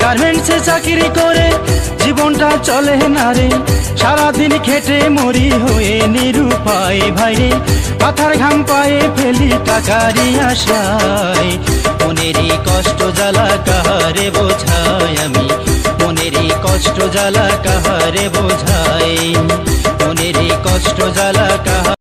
গার্মেন্টসে চাকরি করে জীবনটা চলে না রে, সারাদিন খেটে মরি হয়ে নিরুপায় ভাইরে, মাথার ঘাম পায়ে ফেলি টাকারই আশায়। মনেরই কষ্ট জ্বালা কাহারে বোঝাই আমি, মনেরই কষ্ট জ্বালা কাহারে বোঝাই, মনেরই কষ্ট জ্বালা কাহারে